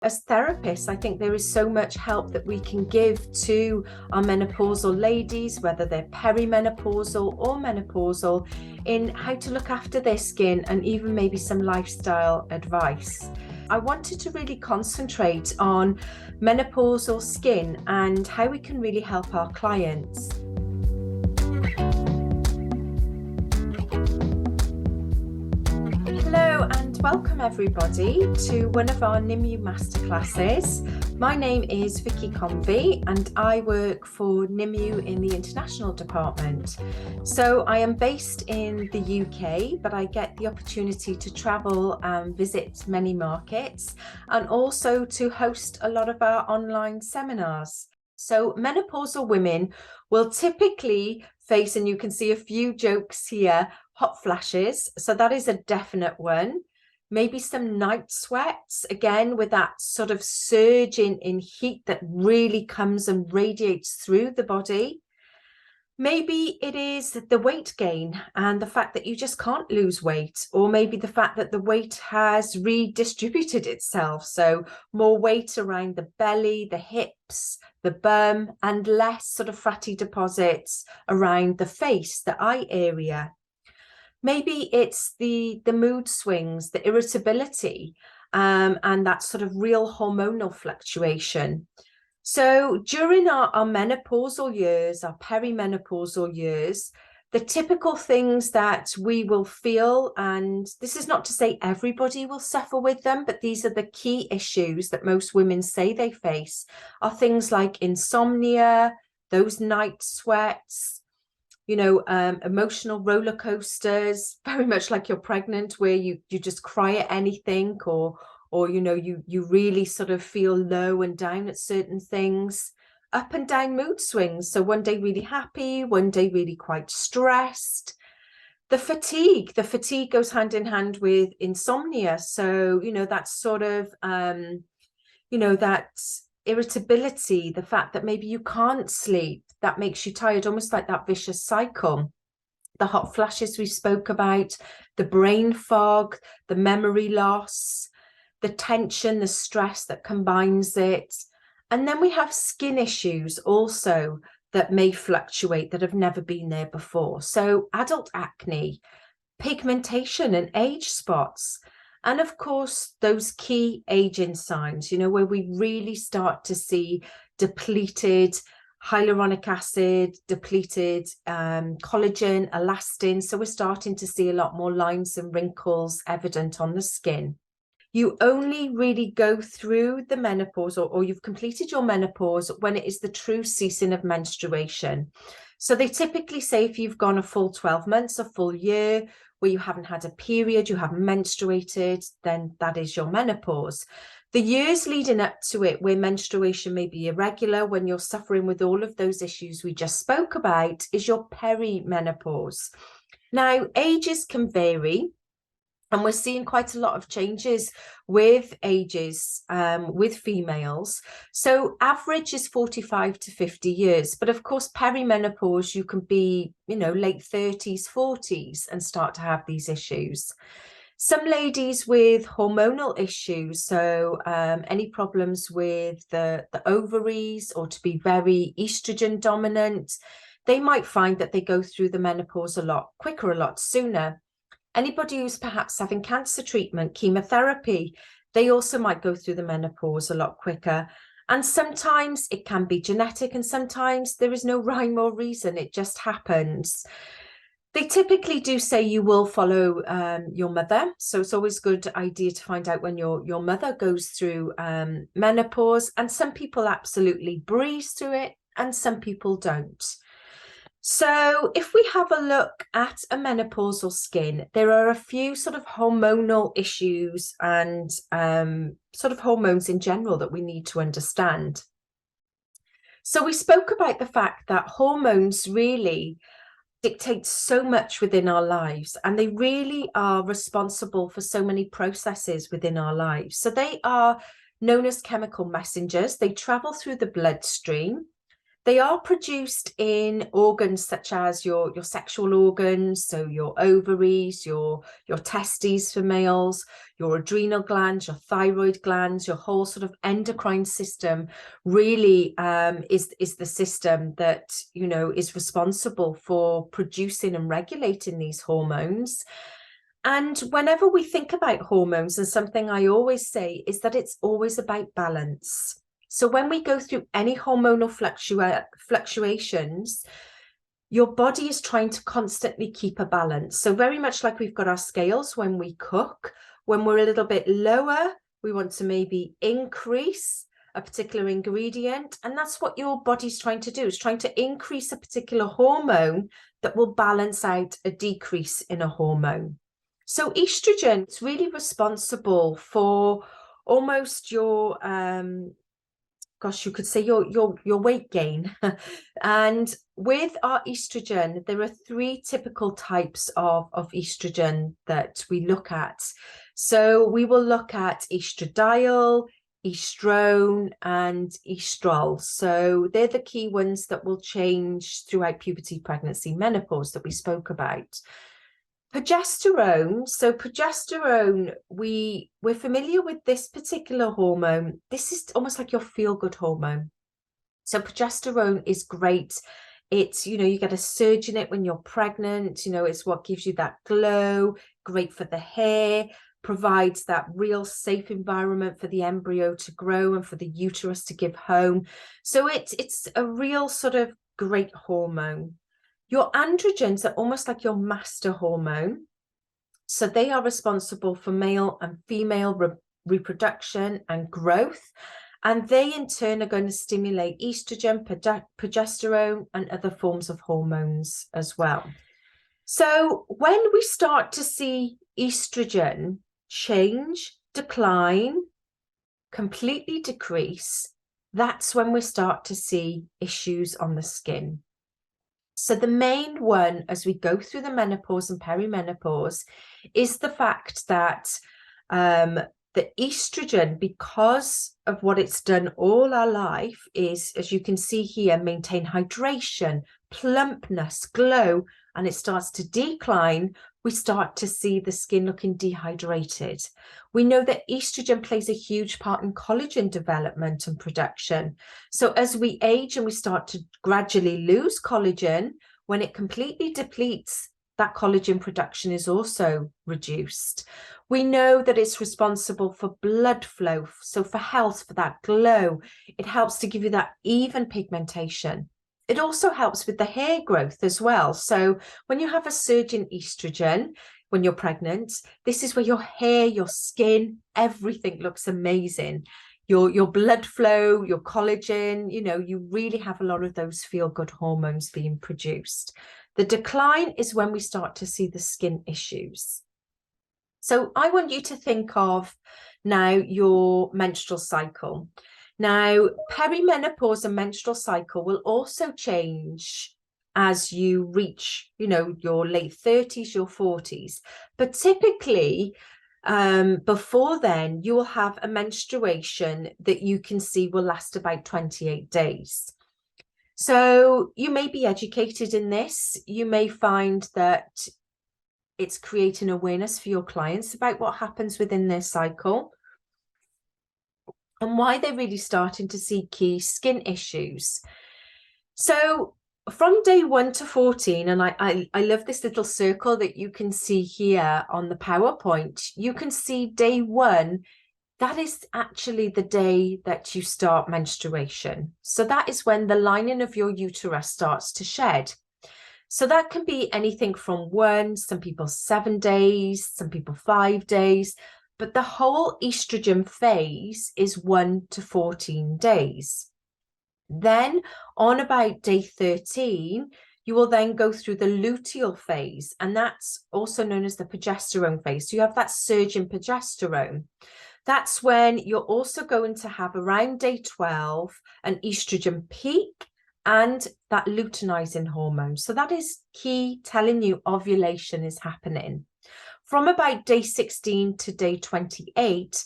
As therapists, I think there is so much help that we can give to our menopausal ladies, whether they're perimenopausal or menopausal, in how to look after their skin and even maybe some lifestyle advice. I wanted to really concentrate on menopausal skin and how we can really help our clients. Hello and welcome everybody to one of our Nimue masterclasses. My name is Vicky Convy and I work for Nimue in the international department. So I am based in the UK, but I get the opportunity to travel and visit many markets and also to host a lot of our online seminars. So menopausal women will typically face, and you can see a few jokes here, hot flashes. So that is a definite one. Maybe some night sweats, again, with that sort of surge in heat that really comes and radiates through the body. Maybe it is the weight gain and the fact that you just can't lose weight, or maybe the fact that the weight has redistributed itself. So more weight around the belly, the hips, the bum, and less sort of fatty deposits around the face, the eye area. Maybe it's the mood swings, the irritability, and that sort of real hormonal fluctuation. So during our menopausal years, our perimenopausal years, the typical things that we will feel, and this is not to say everybody will suffer with them, but these are the key issues that most women say they face, are things like insomnia, those night sweats, emotional roller coasters, very much like you're pregnant, where you just cry at anything, or you really sort of feel low and down at certain things. Up and down mood swings, so one day really happy, one day really quite stressed. The fatigue goes hand in hand with insomnia, so that sort of that irritability, the fact that maybe you can't sleep, that makes you tired, almost like that vicious cycle. The hot flashes we spoke about, the brain fog, the memory loss, the tension, the stress that combines it. And then we have skin issues also that may fluctuate, that have never been there before. So adult acne, pigmentation and age spots. And of course, those key aging signs, where we really start to see depleted hyaluronic acid, depleted collagen, elastin. So we're starting to see a lot more lines and wrinkles evident on the skin. You only really go through the menopause, or you've completed your menopause, when it is the true ceasing of menstruation. So they typically say if you've gone a full 12 months, a full year, where you haven't had a period, you haven't menstruated, then that is your menopause. The years leading up to it, where menstruation may be irregular, when you're suffering with all of those issues we just spoke about, is your perimenopause. Now, ages can vary, and we're seeing quite a lot of changes with ages with females. So average is 45 to 50 years. But of course, perimenopause, you can be, late 30s, 40s and start to have these issues. Some ladies with hormonal issues, so any problems with the ovaries, or to be very estrogen dominant, they might find that they go through the menopause a lot quicker, a lot sooner. Anybody who's perhaps having cancer treatment, chemotherapy, they also might go through the menopause a lot quicker. And sometimes it can be genetic, and sometimes there is no rhyme or reason. It just happens. They typically do say you will follow your mother. So it's always a good idea to find out when your mother goes through menopause. And some people absolutely breeze through it, and some people don't. So if we have a look at a menopausal skin, there are a few sort of hormonal issues and sort of hormones in general that we need to understand. So we spoke about the fact that hormones really dictate so much within our lives, and they really are responsible for so many processes within our lives. So they are known as chemical messengers. They travel through the bloodstream. They are produced in organs such as your sexual organs, so your ovaries, your testes for males, your adrenal glands, your thyroid glands, your whole sort of endocrine system really is the system that, you know, is responsible for producing and regulating these hormones. And whenever we think about hormones, and something I always say is that it's always about balance. So when we go through any hormonal fluctuations, your body is trying to constantly keep a balance. So very much like we've got our scales when we cook, when we're a little bit lower, we want to maybe increase a particular ingredient. And that's what your body's trying to do, is trying to increase a particular hormone that will balance out a decrease in a hormone. So estrogen is really responsible for almost your gosh, you could say your weight gain. And with our estrogen, there are 3 typical types of estrogen that we look at. So we will look at estradiol, estrone, and estrol. So they're the key ones that will change throughout puberty, pregnancy, menopause that we spoke about. Progesterone. So progesterone, we're familiar with this particular hormone. This is almost like your feel-good hormone. So progesterone is great. It's, you know, you get a surge in it when you're pregnant. You know, it's what gives you that glow, great for the hair, provides that real safe environment for the embryo to grow and for the uterus to give home. So it's a real sort of great hormone. Your androgens are almost like your master hormone. So they are responsible for male and female reproduction and growth. And they in turn are going to stimulate estrogen, progesterone, and other forms of hormones as well. So when we start to see estrogen change, decline, completely decrease, that's when we start to see issues on the skin. So the main one as we go through the menopause and perimenopause is the fact that the estrogen, because of what it's done all our life, is, as you can see here, maintain hydration, plumpness, glow, and it starts to decline. We start to see the skin looking dehydrated. We know that estrogen plays a huge part in collagen development and production. So as we age and we start to gradually lose collagen, when it completely depletes, that collagen production is also reduced. We know that it's responsible for blood flow, so for health, for that glow. It helps to give you that even pigmentation. It also helps with the hair growth as well. So when you have a surge in estrogen, when you're pregnant, this is where your hair, your skin, everything looks amazing. Your blood flow, your collagen, you know, you really have a lot of those feel-good hormones being produced. The decline is when we start to see the skin issues. So I want you to think of now your menstrual cycle. Now, perimenopause and menstrual cycle will also change as you reach, you know, your late 30s, your 40s. But typically, before then, you will have a menstruation that you can see will last about 28 days. So you may be educated in this. You may find that it's creating awareness for your clients about what happens within their cycle and why they're really starting to see key skin issues. So from day 1 to 14, and I love this little circle that you can see here on the PowerPoint, you can see day 1, that is actually the day that you start menstruation. So that is when the lining of your uterus starts to shed. So that can be anything from 1, some people 7 days, some people 5 days, but the whole estrogen phase is 1 to 14 days. Then on about day 13, you will then go through the luteal phase, and that's also known as the progesterone phase. So you have that surge in progesterone. That's when you're also going to have around day 12 an estrogen peak and that luteinizing hormone. So that is key, telling you ovulation is happening. From about day 16 to day 28,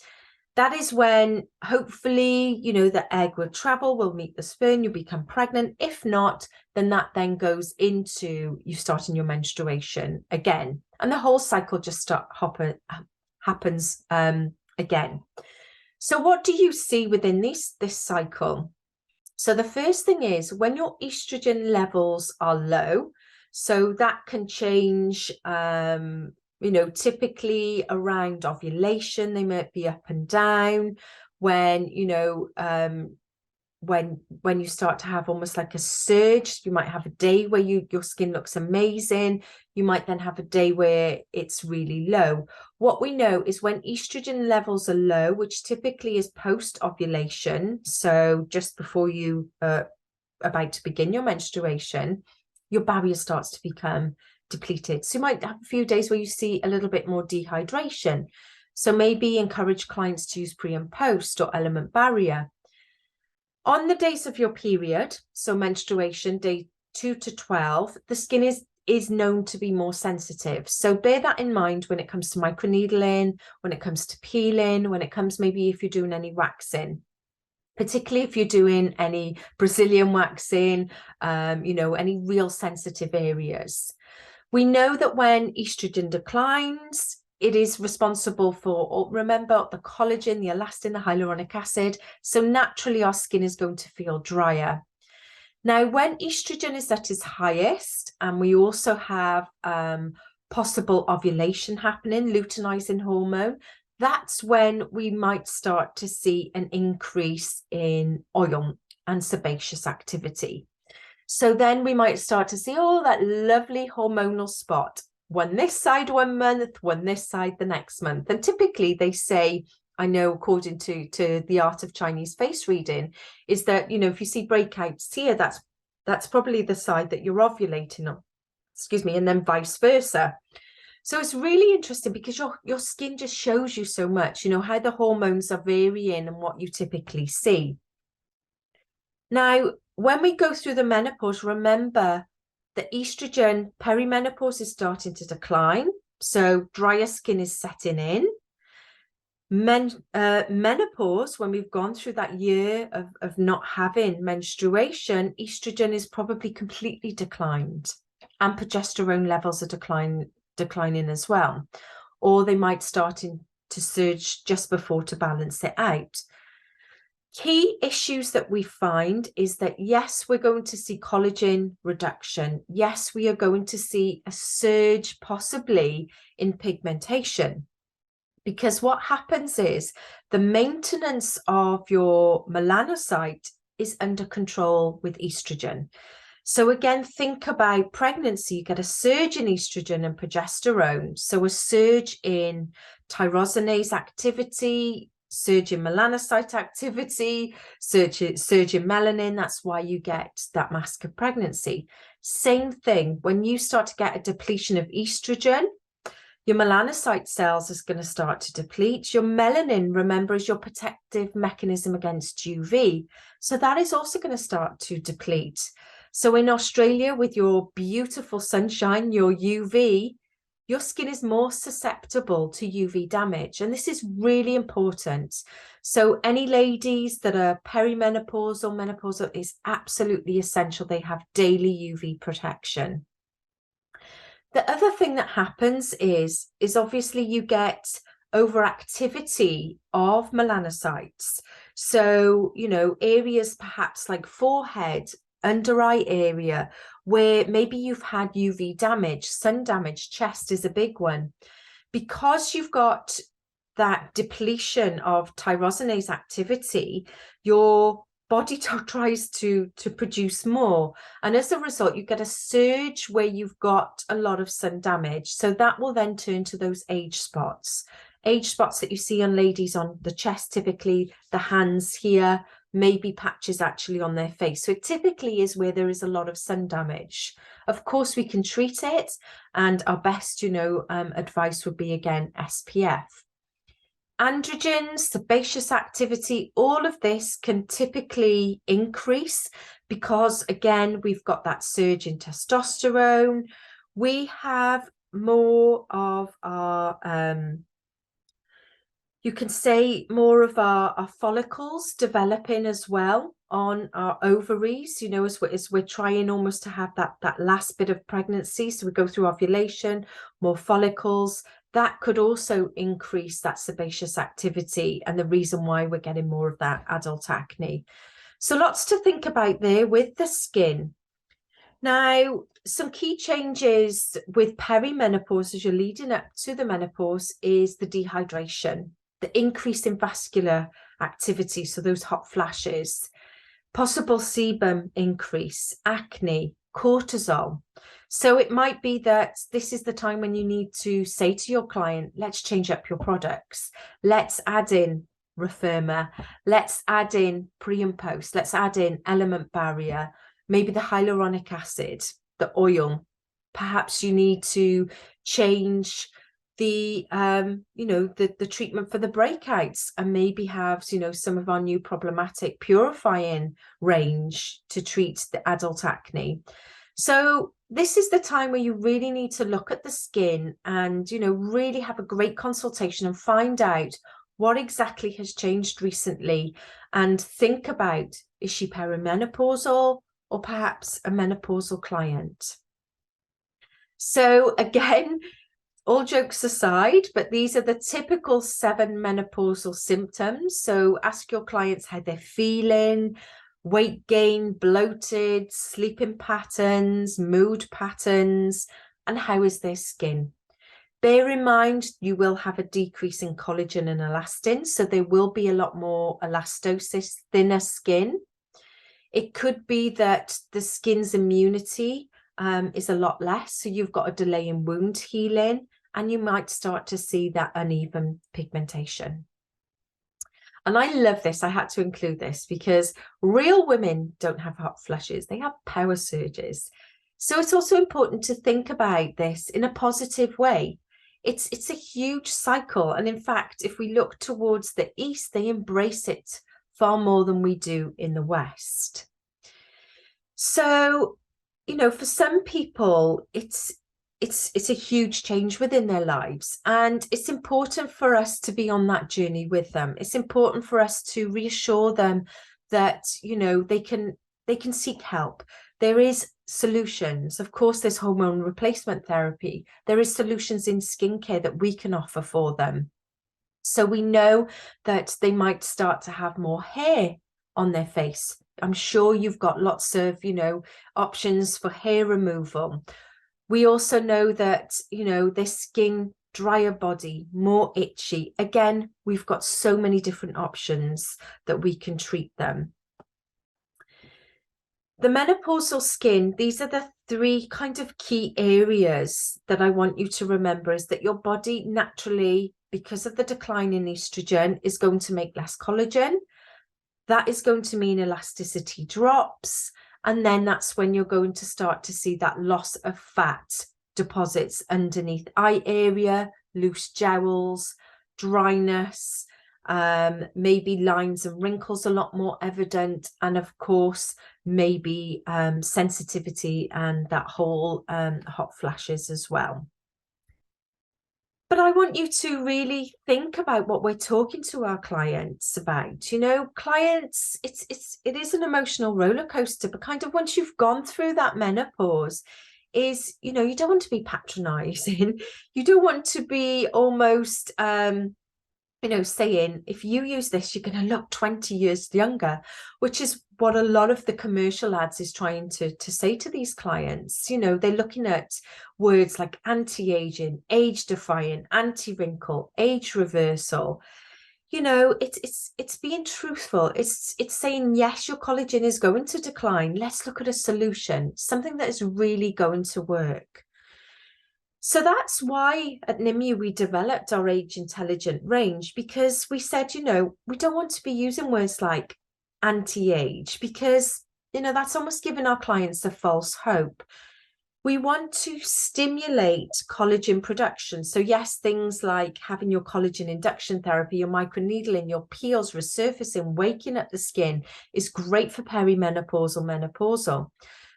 that is when hopefully, you know, the egg will travel, will meet the sperm, you become pregnant. If not, then that then goes into you starting your menstruation again. And the whole cycle just happens again. So what do you see within this cycle? So the first thing is when your estrogen levels are low, so that can change, you know, typically around ovulation, they might be up and down. When, you know, when you start to have almost like a surge, you might have a day where your skin looks amazing. You might then have a day where it's really low. What we know is when estrogen levels are low, which typically is post ovulation, so just before you are about to begin your menstruation, your barrier starts to become depleted. So you might have a few days where you see a little bit more dehydration. So maybe encourage clients to use pre and post or element barrier. On the days of your period, so menstruation, day 2 to 12, the skin is known to be more sensitive. So bear that in mind when it comes to microneedling, when it comes to peeling, when it comes maybe if you're doing any waxing, particularly if you're doing any Brazilian waxing, you know, any real sensitive areas. We know that when estrogen declines, it is responsible for, remember, the collagen, the elastin, the hyaluronic acid. So naturally, our skin is going to feel drier. Now, when estrogen is at its highest, and we also have possible ovulation happening, luteinizing hormone, that's when we might start to see an increase in oil and sebaceous activity. So then we might start to see all that lovely hormonal spot, one this side 1 month, one this side the next month. And typically they say, I know according to the art of Chinese face reading, is that, you know, if you see breakouts here, that's probably the side that you're ovulating on, excuse me, and then vice versa. So it's really interesting because your skin just shows you so much, you know, how the hormones are varying and what you typically see. Now, when we go through the menopause, remember the estrogen, perimenopause is starting to decline. So drier skin is setting in. Menopause, when we've gone through that year of not having menstruation, estrogen is probably completely declined and progesterone levels are declining as well. Or they might start to surge just before to balance it out. Key issues that we find is that, yes, we're going to see collagen reduction. Yes, we are going to see a surge possibly in pigmentation, because what happens is the maintenance of your melanocyte is under control with estrogen. So again, think about pregnancy. You get a surge in estrogen and progesterone. So a surge in tyrosinase activity, surge in melanocyte activity, surge in melanin. That's why you get that mask of pregnancy. Same thing, when you start to get a depletion of estrogen, your melanocyte cells is going to start to deplete. Your melanin, remember, is your protective mechanism against UV. So that is also going to start to deplete. So in Australia, with your beautiful sunshine, your UV, your skin is more susceptible to UV damage. And this is really important. So any ladies that are perimenopausal, menopausal, is absolutely essential they have daily UV protection. The other thing that happens is obviously you get overactivity of melanocytes. So, you know, areas perhaps like forehead, under eye area, where maybe you've had UV damage, sun damage, chest is a big one. Because you've got that depletion of tyrosinase activity, your body tries to produce more, and as a result you get a surge where you've got a lot of sun damage. So that will then turn to those age spots that you see on ladies on the chest, typically the hands here, maybe patches actually on their face. So it typically is where there is a lot of sun damage. Of course we can treat it, and our best, you know, advice would be again SPF. Androgens, sebaceous activity, all of this can typically increase because, again, we've got that surge in testosterone. We have more of our, You can say more of our follicles developing as well on our ovaries, you know, as we're trying almost to have that last bit of pregnancy. So we go through ovulation, more follicles. That could also increase that sebaceous activity and the reason why we're getting more of that adult acne. So lots to think about there with the skin. Now, some key changes with perimenopause as you're leading up to the menopause is the dehydration, the increase in vascular activity, so those hot flashes, possible sebum increase, acne, cortisol. So it might be that this is the time when you need to say to your client, let's change up your products. Let's add in Referma. Let's add in pre and post. Let's add in element barrier, maybe the hyaluronic acid, the oil. Perhaps you need to change the the treatment for the breakouts and maybe have some of our new problematic purifying range to treat the adult acne. So this is the time where you really need to look at the skin and really have a great consultation and find out what exactly has changed recently and think about, is she perimenopausal or perhaps a menopausal client? So again, all jokes aside, but these are the typical 7 menopausal symptoms. So ask your clients how they're feeling: weight gain, bloated, sleeping patterns, mood patterns, and how is their skin. Bear in mind, you will have a decrease in collagen and elastin, so there will be a lot more elastosis, thinner skin. It could be that the skin's immunity is a lot less, so you've got a delay in wound healing, and you might start to see that uneven pigmentation. And I love this. I had to include this because real women don't have hot flushes. They have power surges. So it's also important to think about this in a positive way. It's a huge cycle. And in fact, if we look towards the East, they embrace it far more than we do in the West. So, for some people, it's a huge change within their lives, and it's important for us to be on that journey with them. It's important for us to reassure them that they can seek help. There is solutions. Of course, there's hormone replacement therapy. There is solutions in skincare that we can offer for them. So we know that they might start to have more hair on their face. I'm sure you've got lots of options for hair removal. We also know that, their skin, drier body, more itchy. Again, we've got so many different options that we can treat them. The menopausal skin, these are the 3 kind of key areas that I want you to remember, is that your body naturally, because of the decline in estrogen, is going to make less collagen. That is going to mean elasticity drops. And then that's when you're going to start to see that loss of fat deposits underneath eye area, loose jowls, dryness, maybe lines and wrinkles a lot more evident, and of course maybe sensitivity and that whole hot flashes as well. But I want you to really think about what we're talking to our clients about. Clients, it is an emotional roller coaster, but kind of once you've gone through that menopause, is you don't want to be patronizing. You don't want to be almost saying, if you use this, you're going to look 20 years younger, which is what a lot of the commercial ads is trying to say to these clients. They're looking at words like anti-aging, age-defying, anti-wrinkle, age reversal. It's being truthful. It's saying, yes, your collagen is going to decline. Let's look at a solution, something that is really going to work. So that's why at Nimue we developed our Age Intelligent range, because we said, we don't want to be using words like anti-age, because, that's almost giving our clients a false hope. We want to stimulate collagen production. So yes, things like having your collagen induction therapy, your microneedling, your peels, resurfacing, waking up the skin is great for perimenopausal, menopausal,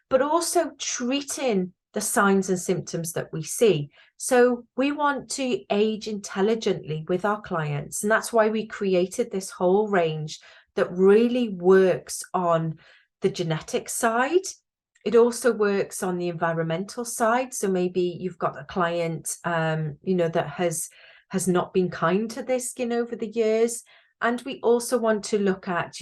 but also treating the signs and symptoms that we see. So we want to age intelligently with our clients. And that's why we created this whole range that really works on the genetic side. It also works on the environmental side. So maybe you've got a client, that has not been kind to their skin over the years. And we also want to look at,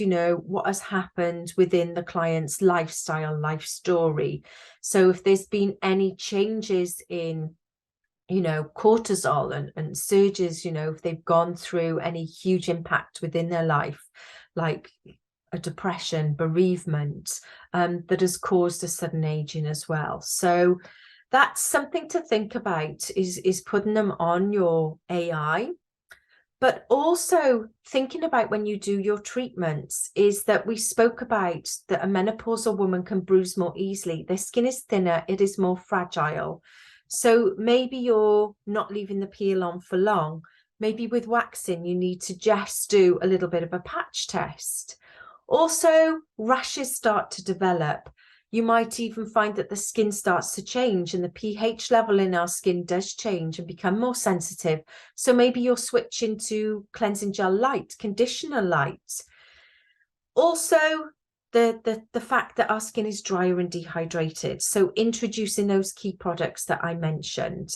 what has happened within the client's lifestyle, life story. So if there's been any changes in, cortisol and surges, if they've gone through any huge impact within their life, like a depression, bereavement, that has caused a sudden aging as well. So that's something to think about, is putting them on your AI. But also thinking about when you do your treatments is that we spoke about that a menopausal woman can bruise more easily. Their skin is thinner, it is more fragile. So maybe you're not leaving the peel on for long. Maybe with waxing, you need to just do a little bit of a patch test. Also, rashes start to develop. You might even find that the skin starts to change and the pH level in our skin does change and become more sensitive. So maybe you're switching to cleansing gel light, conditioner light. Also, the fact that our skin is drier and dehydrated. So introducing those key products that I mentioned.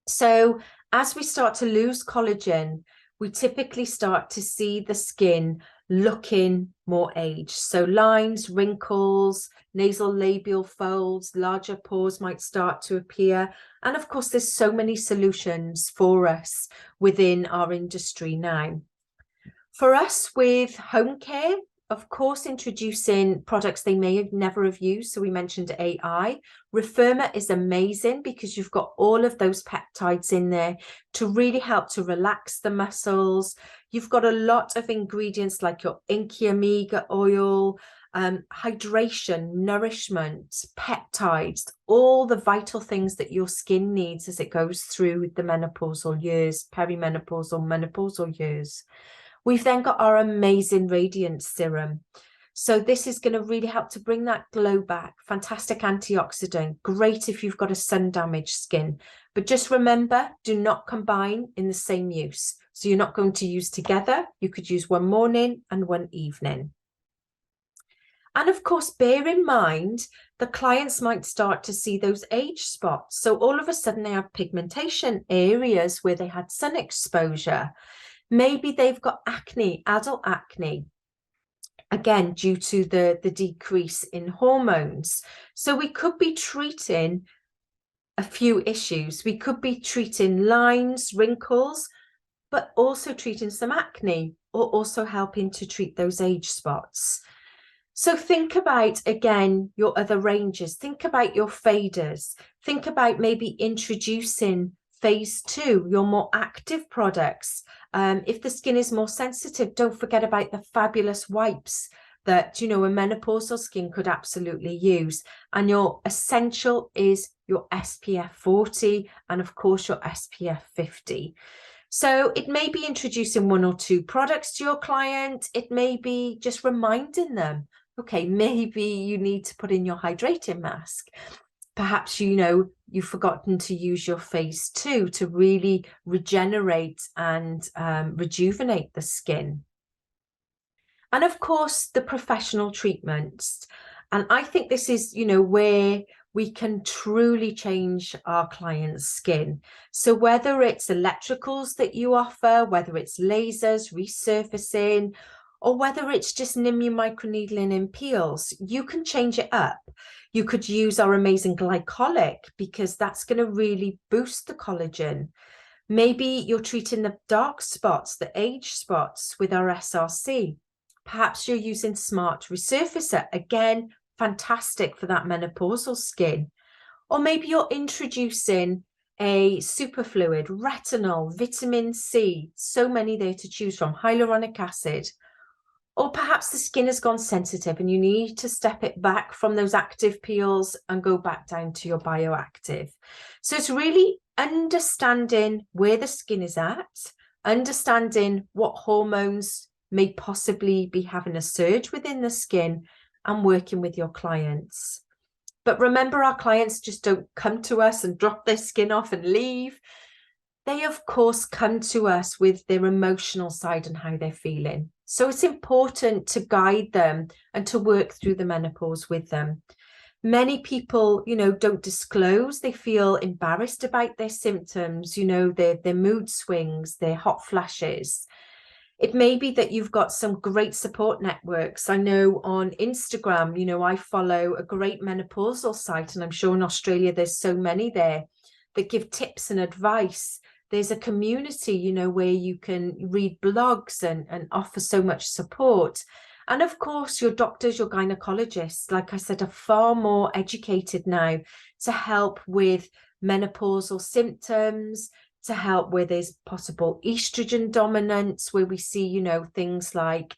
So as we start to lose collagen, we typically start to see the skin looking more aged. So lines, wrinkles, nasal labial folds, larger pores might start to appear. And of course, there's so many solutions for us within our industry now. For us with home care, of course, introducing products they may have never have used. So we mentioned AI. Referma is amazing because you've got all of those peptides in there to really help to relax the muscles. You've got a lot of ingredients like your Inky Omega oil, hydration, nourishment, peptides, all the vital things that your skin needs as it goes through the menopausal years, perimenopausal, menopausal years. We've then got our amazing radiance serum. So this is going to really help to bring that glow back. Fantastic antioxidant. Great if you've got a sun damaged skin. But just remember, do not combine in the same use. So you're not going to use together. You could use one morning and one evening. And of course, bear in mind, the clients might start to see those age spots. So all of a sudden they have pigmentation areas where they had sun exposure. Maybe they've got acne, adult acne, again, due to the decrease in hormones. So we could be treating a few issues. We could be treating lines, wrinkles, but also treating some acne, or also helping to treat those age spots. So think about, again, your other ranges. Think about your faders. Think about maybe introducing phase 2, your more active products. If the skin is more sensitive, don't forget about the fabulous wipes that, a menopausal skin could absolutely use. And your essential is your SPF 40 and, of course, your SPF 50. So it may be introducing 1 or 2 products to your client. It may be just reminding them, okay, maybe you need to put in your hydrating mask. Perhaps, you've forgotten to use your phase 2 to really regenerate and rejuvenate the skin. And of course, the professional treatments. And I think this is, where we can truly change our client's skin. So whether it's electricals that you offer, whether it's lasers, resurfacing, or whether it's just Nimue microneedling in peels, you can change it up. You could use our amazing glycolic because that's going to really boost the collagen. Maybe you're treating the dark spots, the age spots with our SRC. Perhaps you're using Smart Resurfacer, again, fantastic for that menopausal skin. Or maybe you're introducing a superfluid, retinol, vitamin C, so many there to choose from, hyaluronic acid. Or perhaps the skin has gone sensitive and you need to step it back from those active peels and go back down to your bioactive. So it's really understanding where the skin is at, understanding what hormones may possibly be having a surge within the skin, and working with your clients. But remember, our clients just don't come to us and drop their skin off and leave. They, of course, come to us with their emotional side and how they're feeling. So it's important to guide them and to work through the menopause with them. Many people, don't disclose. They feel embarrassed about their symptoms, their mood swings, their hot flashes. It may be that you've got some great support networks. I know on Instagram, I follow a great menopausal site, and I'm sure in Australia there's so many there that give tips and advice. There's a community, where you can read blogs and offer so much support. And of course, your doctors, your gynecologists, like I said, are far more educated now to help with menopausal symptoms, to help where there's possible estrogen dominance, where we see, things like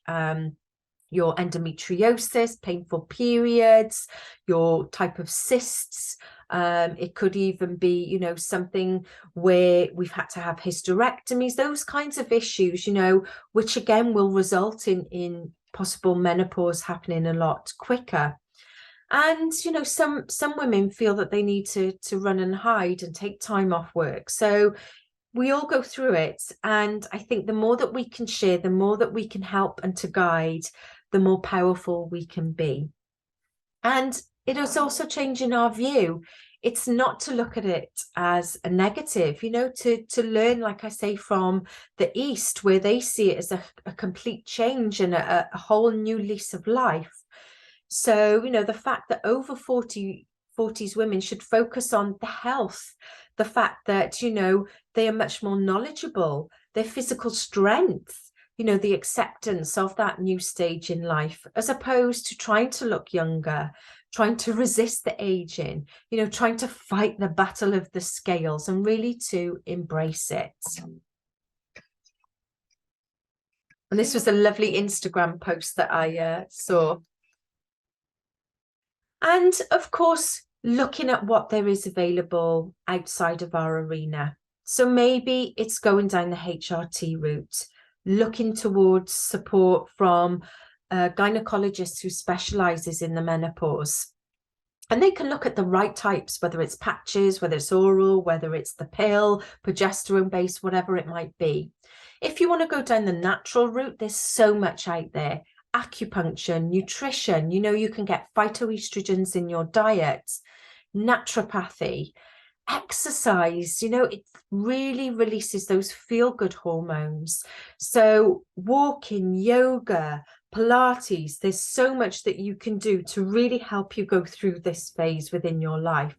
your endometriosis, painful periods, your type of cysts. It could even be, something where we've had to have hysterectomies, those kinds of issues, which again will result in possible menopause happening a lot quicker. And some women feel that they need to run and hide and take time off work. So we all go through it, and I think the more that we can share, the more that we can help and to guide, the more powerful we can be. And it is also changing our view. It's not to look at it as a negative, to learn, like I say, from the East, where they see it as a complete change and a whole new lease of life. So, the fact that over 40s women should focus on the health, the fact that, they are much more knowledgeable, their physical strength, the acceptance of that new stage in life, as opposed to trying to look younger, trying to resist the aging, trying to fight the battle of the scales, and really to embrace it. And this was a lovely Instagram post that I saw. And of course, looking at what there is available outside of our arena. So maybe it's going down the HRT route, looking towards support from a gynecologist who specializes in the menopause. And they can look at the right types, whether it's patches, whether it's oral, whether it's the pill, progesterone based, whatever it might be. If you want to go down the natural route, there's so much out there. Acupuncture, nutrition, you can get phytoestrogens in your diet, naturopathy, exercise, it really releases those feel-good hormones. So walking, yoga, Pilates, there's so much that you can do to really help you go through this phase within your life.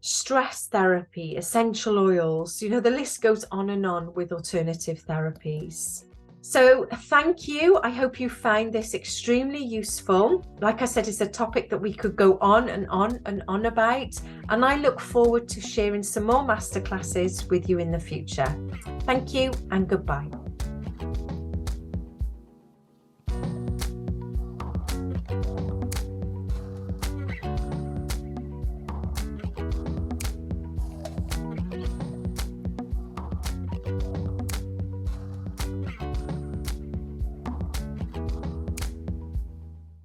Stress therapy, essential oils, the list goes on and on with alternative therapies. So thank you. I hope you found this extremely useful. Like I said, it's a topic that we could go on and on and on about. And I look forward to sharing some more masterclasses with you in the future. Thank you and goodbye.